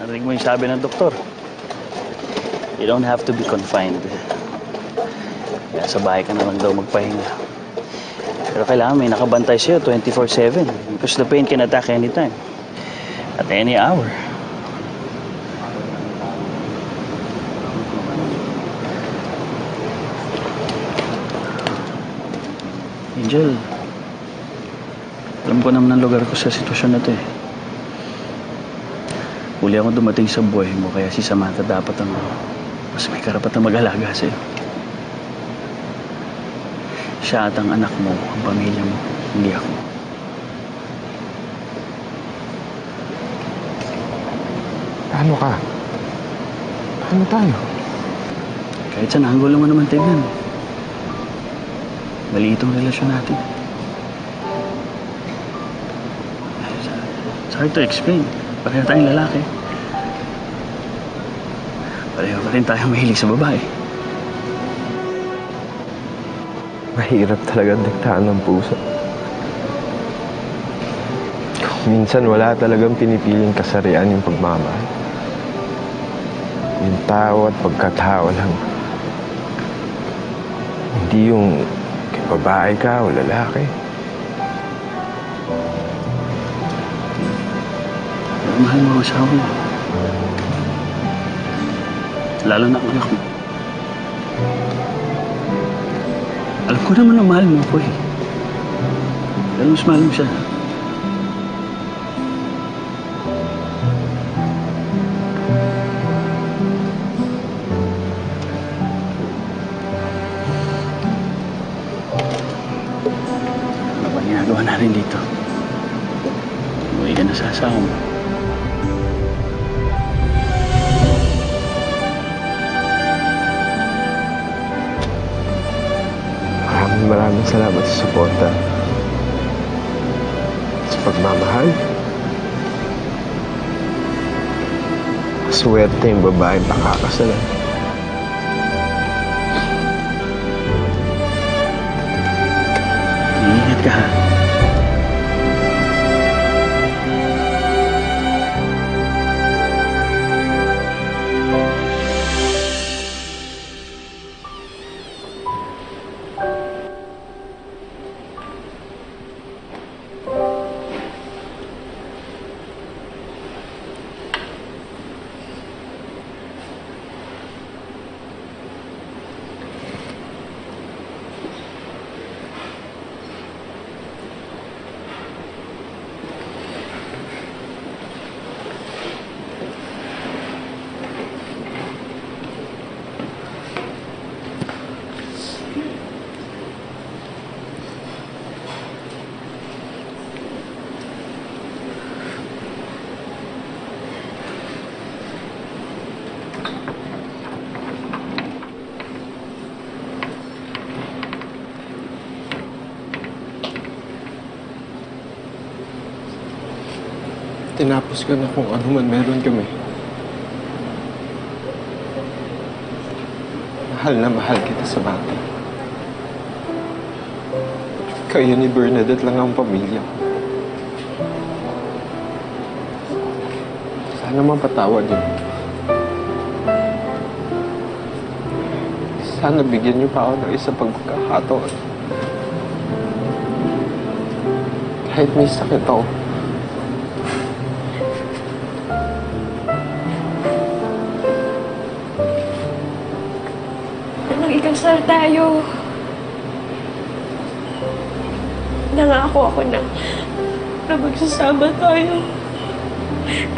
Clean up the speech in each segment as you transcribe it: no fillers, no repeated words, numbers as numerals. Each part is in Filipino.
narinig mo yung sabi ng doktor. You don't have to be confined. Kaya sa bahay ka na lang daw magpahinga. Pero kailangan may nakabantay sa'yo 24/7 because the pain can attack anytime. At any hour. Angel, alam ko naman ang lugar ko sa sitwasyon na to eh. Huli ako dumating sa buhay mo, kaya si Samantha dapat ang mas may karapatang mag-alaga sa'yo. Siya at ang anak mo, ang pamilya mo, hindi ako. Paano ka? Paano tayo? Kahit saan angulo mo naman tignan. Maliit ang relasyon natin. It's hard to explain. Pareho tayong lalaki. Pareho pa rin tayong mahilig sa babae. Mahirap talaga diktahan ng puso. Minsan wala talagang pinipiling kasarian yung pagmamahal. Yung tao at pagkatao lang. Hindi yung babae ka o lalaki. Mahal mo ang asawa mo. Lalo na ang anak mo. Alam ko naman na mahal mo ako eh. Pero mas mahal mo siya. Ano ba ginagawa natin dito? Umuwi ka na sa asawa mo. Maraming salamat sa suporta. Sa pagmamahal. Swerte yung babaeng pakakasalan. Iingat ka ha. Tinapos ko na kung ano man meron kami. Mahal na mahal kita sa bata. Kayo ni Bernadette lang ang pamilya ko. Sana mapatawad niyo. Sana bigyan niyo pa ako ng isang pagkakataon. Kahit may sakit ako. Ikasal tayo. Nangako ako na magsasama tayo.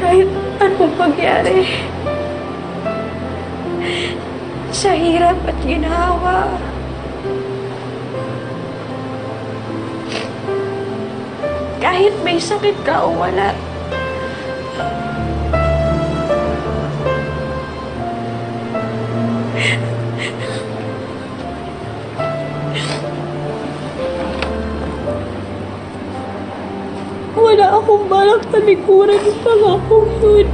Kahit anong pangyari. Sa hirap at ginawa. Kahit may sakit ka o wala. Wala akong balak talikuran ng pangakong yun.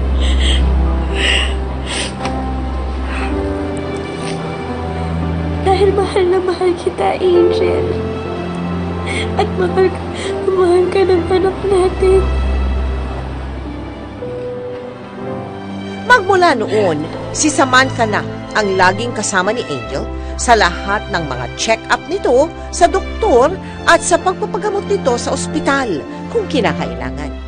Dahil mahal na mahal kita, Angel. At mahal ka ng anak natin. Magmula noon, si Samantha na ang laging kasama ni Angel sa lahat ng mga check-up nito sa doktor at sa pagpapagamot nito sa ospital kung kinakailangan.